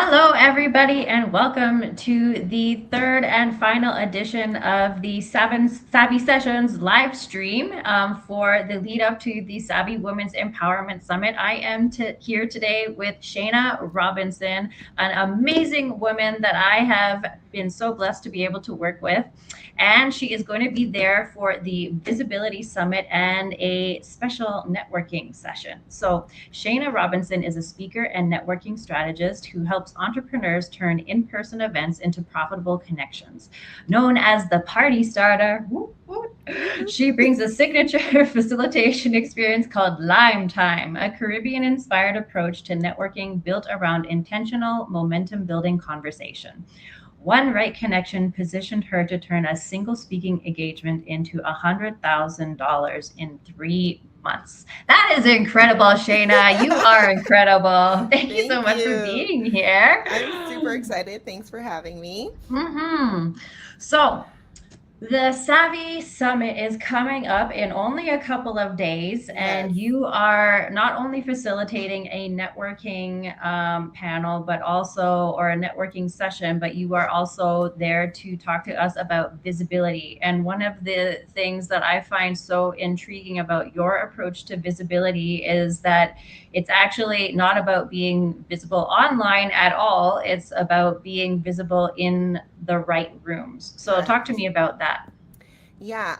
Hello, everybody, and welcome to the third and final edition of the Savvy Sessions live stream for the lead up to the Savvy Women's Empowerment Summit. I am here today with Shana Robinson, an amazing woman that I have been so blessed to be able to work with. And she is going to be there for the Visibility Summit and a special networking session. So, Shana Robinson is a speaker and networking strategist who helps entrepreneurs turn in person events into profitable connections. Known as the party starter, she brings a signature facilitation experience called Lime Time, a Caribbean inspired approach to networking built around intentional momentum building conversation. One right connection positioned her to turn a single speaking engagement into $100,000 in 3 months. That is incredible, Shayna. You are incredible. Thank you so Thank much for you. being here. I'm super excited. Thanks for having me. hmm So, the Savvy Summit is coming up in only a couple of days, Yes. and you are not only facilitating a networking panel, but also, or a networking session, but you are Yep. also there to talk to us about visibility. And one of the things that I find so intriguing about your approach to visibility is that it's actually not about being visible online at all, it's about being visible in the right rooms. So, talk to Correct. me about that. Yeah,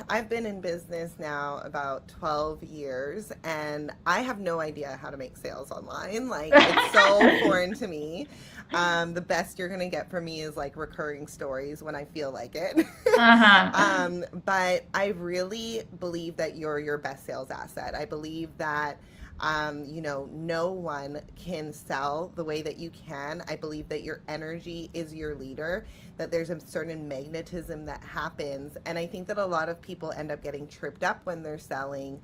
I've been in business now about 12 years and I have no idea how to make sales online. Like it's so foreign to me. The best you're gonna get from me is like recurring stories when I feel like it. Uh-huh. But I really believe that you're your best sales asset. I believe that no one can sell the way that you can. I believe that your energy is your leader, that there's a certain magnetism that happens. And I think that a lot of people end up getting tripped up when they're selling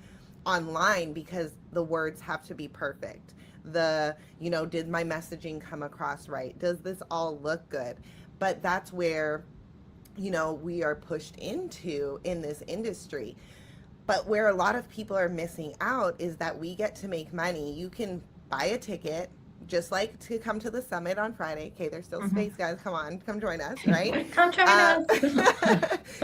online because the words have to be perfect. Did my messaging come across right? Does this all look good? But that's where, we are pushed into in this industry. But where a lot of people are missing out is that we get to make money. You can buy a ticket, just like to come to the summit on Friday. Okay, there's still space, Mhm. guys. Come on, come join us, right? Come join Uh, us.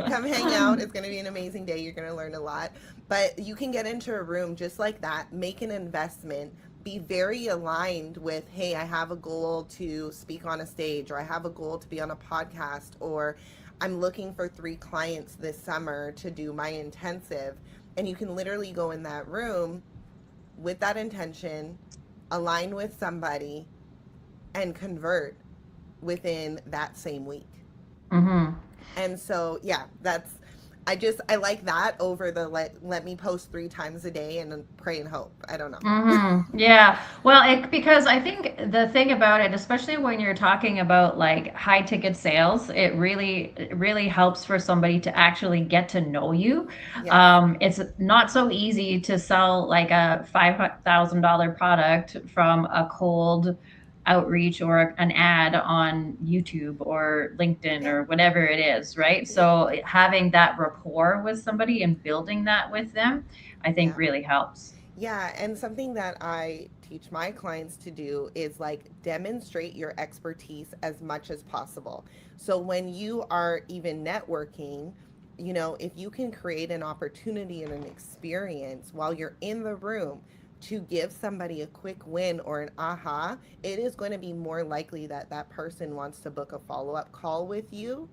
come hang out. It's going to be an amazing day. You're going to learn a lot. But you can get into a room just like that, make an investment, be very aligned with, hey, I have a goal to speak on a stage, or I have a goal to be on a podcast, or I'm looking for 3 clients this summer to do my intensive. And you can literally go in that room with that intention, align with somebody, and convert within that same week. hmm And so, yeah, I like that over the let me post 3 times a day and then pray and hope. I don't know. Yeah. Well, because I think the thing about it, especially when you're talking about like high ticket sales, it really helps for somebody to actually get to know you. Yes. It's not so easy to sell like a $5,000 product from a cold outreach or an ad on YouTube or LinkedIn Yep. or whatever it is, right? Yep. So having that rapport with somebody and building that with them, I think Yeah. really helps. Yeah, and something that I teach my clients to do is like demonstrate your expertise as much as possible. So when you are even networking, if you can create an opportunity and an experience while you're in the room to give somebody a quick win or an aha, it is going to be more likely that that person wants to book a follow up call with you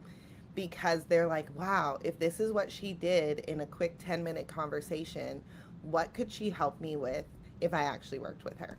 because they're like, wow, if this is what she did in a quick 10-minute conversation, what could she help me with if I actually worked with her?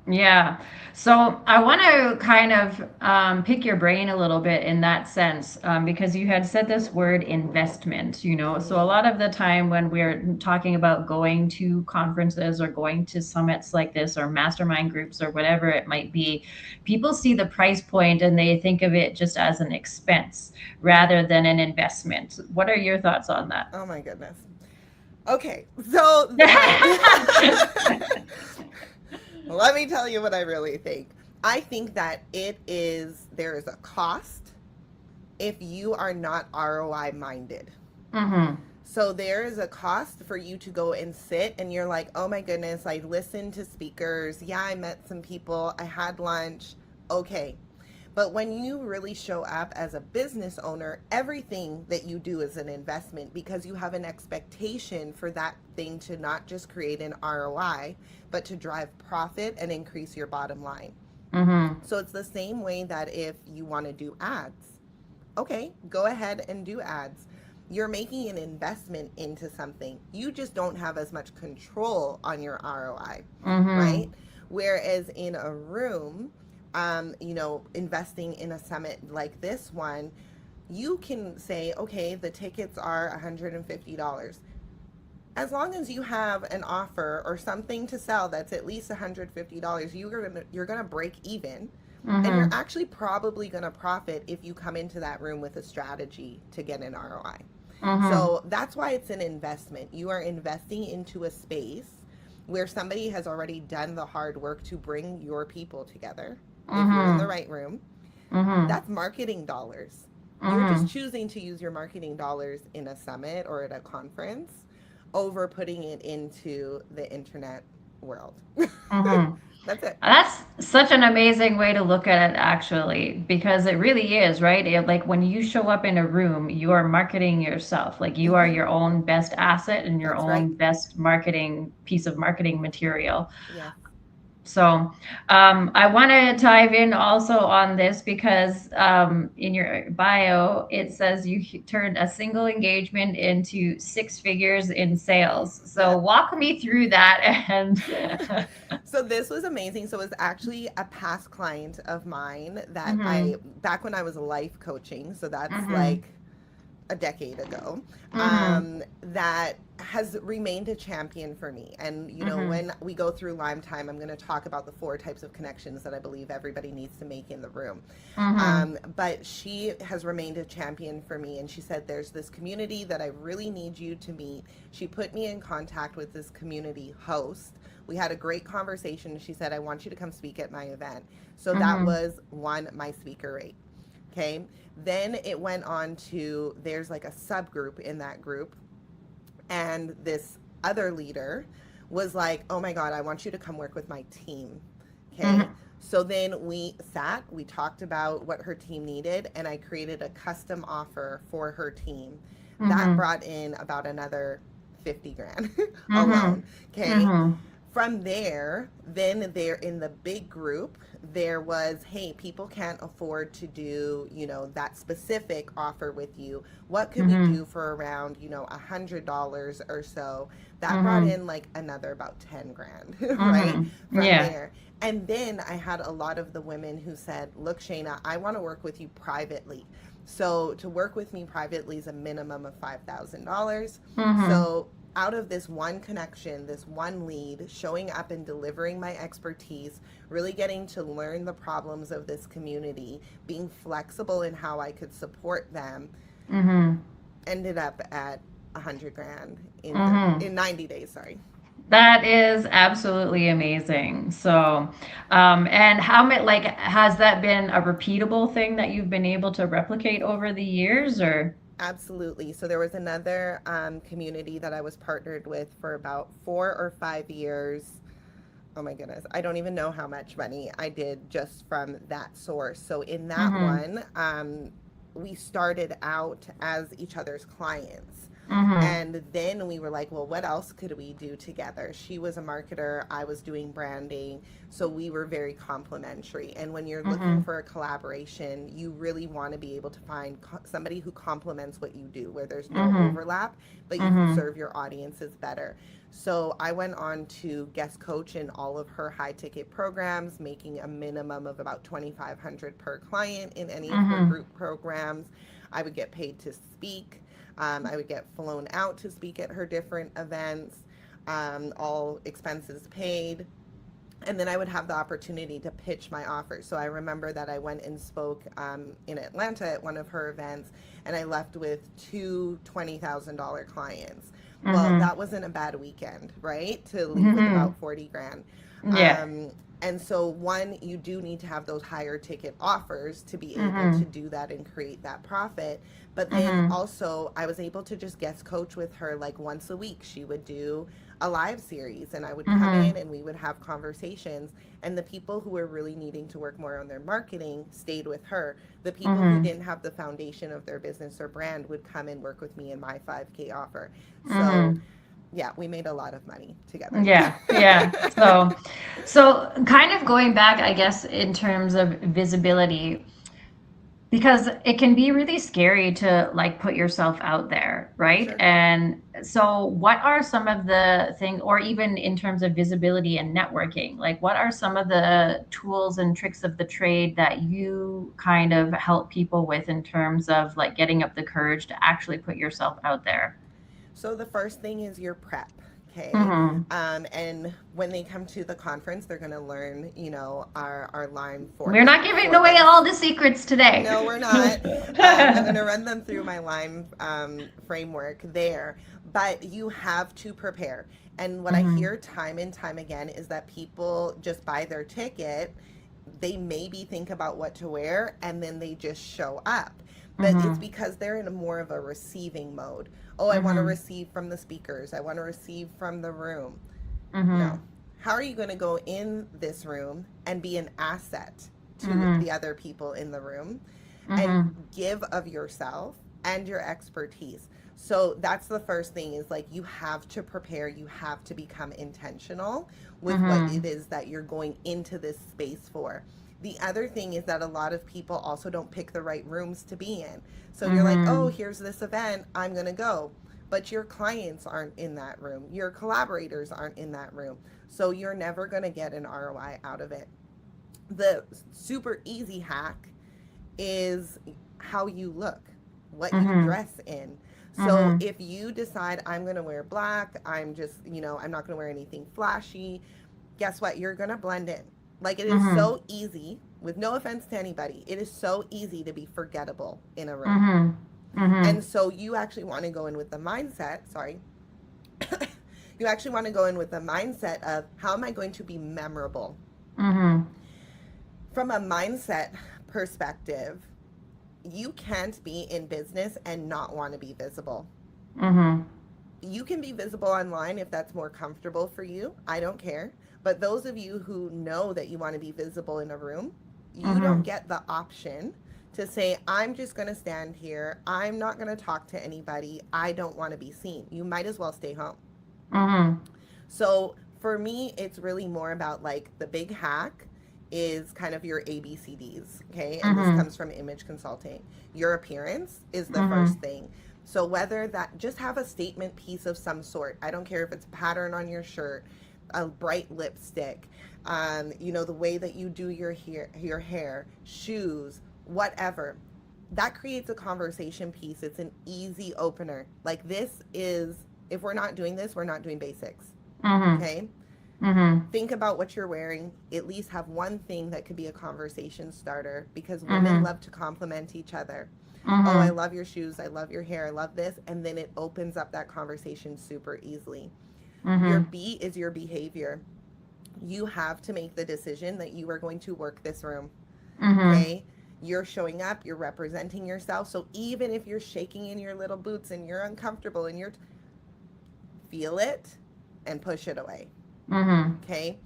Yeah. So I want to kind of pick your brain a little bit in that sense, because you had said this word investment, you know. So a Mm-hmm. lot of the time when we're talking about going to conferences or going to summits like this or mastermind groups or whatever it might be, people see the price point and they think of it just as an expense rather than an investment. What are your thoughts on that? Oh my goodness. Okay, so that let me tell you what I really think. I think that there is a cost if you are not ROI minded. hmm So there is a cost for you to go and sit and you're like, oh my goodness, I listened to speakers. Yeah, I met some people. I had lunch. Okay. But when you really show up as a business owner, everything that you do is an investment because you have an expectation for that thing to not just create an ROI, but to drive profit and increase your bottom line. Mm-hmm. So it's the same way that if you want to do ads, okay, go ahead and do ads. You're making an investment into something. You just don't have as much control on your ROI, Mm-hmm. right? Whereas in a room, investing in a summit like this one, you can say, okay, the tickets are $150. As long as you have an offer or something to sell that's at least $150, you're gonna break even, and you're Mm-hmm. actually probably gonna profit if you come into that room with a strategy to get an ROI. Mm-hmm. So that's why it's an investment. You are investing into a space where somebody has already done the hard work to bring your people together. If you're in the Mm-hmm. right room, Mm-hmm. that's marketing dollars. You're just Mm-hmm. choosing to use your marketing dollars in a summit or at a conference over putting it into the internet world. Mm-hmm. That's it. That's such an amazing way to look at it, actually, because it really is, right? Like when you show up in a room, you are marketing yourself. Like you are Hmm. your own best asset and your That's right. own best marketing piece of marketing material. Yes. So I want to dive in also on this because in your bio, it says you turned a single engagement into six figures in sales. So Yep. walk me through that. And So this was amazing. So it was actually a past client of mine that I hmm back when I was life coaching. So that's hmm like a decade ago, hmm that has remained a champion for me. And, hmm when we go through Lime Time, I'm going to talk about the four types of connections that I believe everybody needs to make in the room. hmm But she has remained a champion for me. And she said, there's this community that I really need you to meet. She put me in contact with this community host. We had a great conversation. She said, I want you to come speak at my event. So that hmm was one, my speaker rate. Okay. Then it went on to there's like a subgroup in that group. And this other leader was like, oh my God, I want you to come work with my team. Okay. hmm So then we sat, we talked about what her team needed, and I created a custom offer for her team. That hmm brought in about another 50 grand hmm alone. Okay. hmm From there, then there in the big group, there was, hey, people can't afford to do, that specific offer with you. What could we hmm do for around, $100 or so? That brought hmm in like another about 10 grand, right? hmm From Yeah. there. And then I had a lot of the women who said, look, Shayna, I want to work with you privately. So to work with me privately is a minimum of $5,000. hmm So out of this one connection, this one lead, showing up and delivering my expertise, really getting to learn the problems of this community, being flexible in how I could support them, hmm ended up at 100 grand in hmm 90 days, sorry. That is absolutely amazing. So, and how many, like, has that been a repeatable thing that you've been able to replicate over the years, or? Absolutely. So there was another community that I was partnered with for about 4 or 5 years. Oh my goodness, I don't even know how much money I did just from that source. So in that Mm-hmm. one, we started out as each other's clients. Mm-hmm. And then we were like, well, what else could we do together? She was a marketer, I was doing branding. So we were very complementary. And when you're looking Mm-hmm. for a collaboration, you really want to be able to find somebody who complements what you do, where there's no Mm-hmm. overlap, but you can Mm-hmm. serve your audiences better. So I went on to guest coach in all of her high ticket programs, making a minimum of about 2,500 per client in any of her Mm-hmm. group programs. I would get paid to speak. I would get flown out to speak at her different events, all expenses paid. And then I would have the opportunity to pitch my offers. So I remember that I went and spoke in Atlanta at one of her events, and I left with two $20,000 clients. Well, Mm-hmm. that wasn't a bad weekend, right? To leave with Mm-hmm. about 40 grand. Yeah. And so, one, you do need to have those higher ticket offers to be able to Mhm. do that and create that profit. But then Mhm. also, I was able to just guest coach with her like once a week. She would do a live series, and I would come in Mhm. and we would have conversations. And the people who were really needing to work more on their marketing stayed with her. The people who Mhm. didn't have the foundation of their business or brand would come and work with me in my 5K offer. So, Mhm. yeah, we made a lot of money together. Yeah, yeah. So kind of going back, I guess, in terms of visibility, because it can be really scary to like put yourself out there, right? Sure. And so what are some of the things, or even in terms of visibility and networking, like what are some of the tools and tricks of the trade that you kind of help people with in terms of like getting up the courage to actually put yourself out there? So the first thing is your prep, okay? Mm-hmm. And when they come to the conference, they're going to learn, our Lyme We're format not giving for away this. all the secrets today. No, we're not. I'm going to run them through my Lyme framework there. But you have to prepare. And what I Mm-hmm. hear time and time again is that people just buy their ticket, they maybe think about what to wear, and then they just show up. But it's Mm-hmm. because they're in a more of a receiving mode. Oh, I want to Mm-hmm. receive from the speakers. I want to receive from the room. Mm-hmm. No. How are you going to go in this room and be an asset to Mm-hmm. the other people in the room and Mm-hmm. give of yourself and your expertise? So that's the first thing is like you have to prepare, you have to become intentional with what Mm-hmm. it is that you're going into this space for. The other thing is that a lot of people also don't pick the right rooms to be in. So you're like, oh, Mm-hmm. here's this event, I'm going to go. But your clients aren't in that room, your collaborators aren't in that room. So you're never going to get an ROI out of it. The super easy hack is how you look, what you Mm-hmm. dress in. So Mm-hmm. if you decide I'm going to wear black, I'm just, I'm not going to wear anything flashy, guess what? You're going to blend in. Like it is Mm-hmm. so easy, with no offense to anybody, it is so easy to be forgettable in a room. Mm-hmm. Mm-hmm. And so you actually want to go in with the mindset, sorry, you actually want to go in with the mindset of how am I going to be memorable? Mm-hmm. From a mindset perspective, you can't be in business and not want to be visible. Mm-hmm. You can be visible online if that's more comfortable for you. I don't care. But those of you who know that you want to be visible in a room, you don't Mm-hmm. get the option to say, I'm just going to stand here. I'm not going to talk to anybody. I don't want to be seen. You might as well stay home. Mm-hmm. So for me, it's really more about like the big hack is kind of your ABCDs, okay? And this Mm-hmm. comes from image consulting. Your appearance is the Mm-hmm. first thing. So whether that just have a statement piece of some sort. I don't care if it's a pattern on your shirt, a bright lipstick, the way that you do your hair, shoes, whatever. That creates a conversation piece. It's an easy opener. Like this is if we're not doing this, we're not doing basics. Mm-hmm. Okay? Mm-hmm. Think about what you're wearing. At least have one thing that could be a conversation starter because women Mm-hmm. love to compliment each other. Oh, I Mm-hmm. love your shoes. I love your hair. I love this. And then it opens up that conversation super easily. Your Mm-hmm. B is your behavior. You have to make the decision that you are going to work this room. Mm-hmm. Okay? You're showing up, you're representing yourself. So even if you're shaking in your little boots and you're uncomfortable and you're feel it and push it away. Mm-hmm. Okay.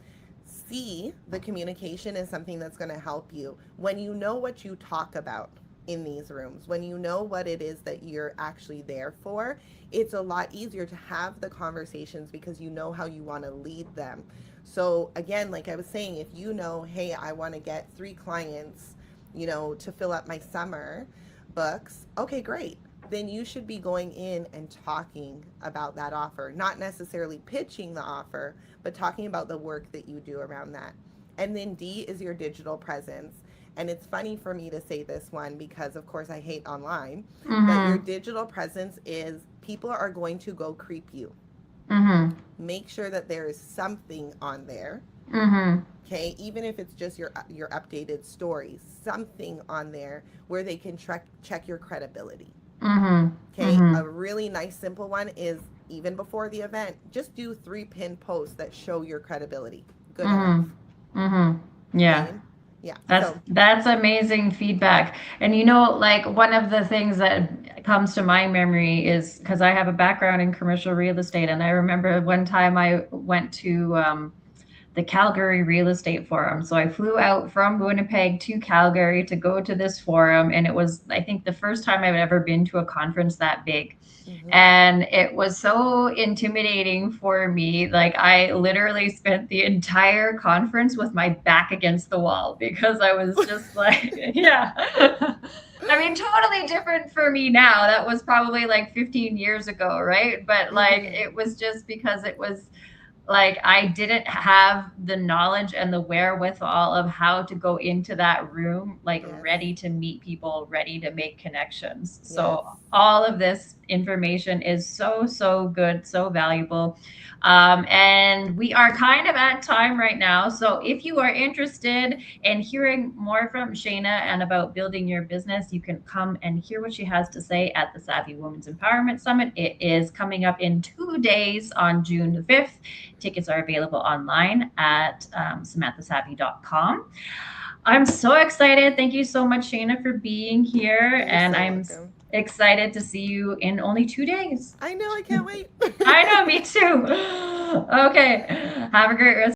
C, the communication is something that's going to help you. When you know what you talk about in these rooms, when you know what it is that you're actually there for, it's a lot easier to have the conversations because you know how you want to lead them. So, again, like I was saying, if you know, hey, I want to get 3 clients, to fill up my summer books, okay, great. Then you should be going in and talking about that offer, not necessarily pitching the offer, but talking about the work that you do around that. And then D is your digital presence. And it's funny for me to say this one because, of course, I hate online, but your Mm-hmm. digital presence is people are going to go creep you. Mm-hmm. Make sure that there is something on there. Mm-hmm. Okay, even if it's just your updated stories, something on there where they can check your credibility. Mm-hmm. Okay, Mm-hmm. a really nice simple one is even before the event, just do 3 pin posts that show your credibility. Good enough. Mm-hmm. Yeah. right? Yeah. That's So, that's amazing feedback. And you know, like one of the things that comes to my memory is because I have a background in commercial real estate, and I remember one time I went to the Calgary Real Estate Forum. So I flew out from Winnipeg to Calgary to go to this forum, and it was, I think, the first time I've ever been to a conference that big. mhm. And it was so intimidating for me. Like, I literally spent the entire conference with my back against the wall because I was just like, yeah. I mean, totally different for me now. That was probably like 15 years ago, right? But like, Mhm. it was just because it was like I didn't have the knowledge and the wherewithal of how to go into that room like Yes. ready to meet people, ready to make connections. Yes. So all of this information is so good, so valuable. And we are kind of at time right now. So if you are interested in hearing more from Shana and about building your business, you can come and hear what she has to say at the Savvy Women's Empowerment Summit. It is coming up in 2 days on June the 5th. Tickets are available online at samanthasavvy.com. I'm so excited. Thank you so much, Shana, for being here. You're And so I'm welcome. excited to see you in only 2 days. I know, I can't wait. I know, me too. Okay. Have a great rest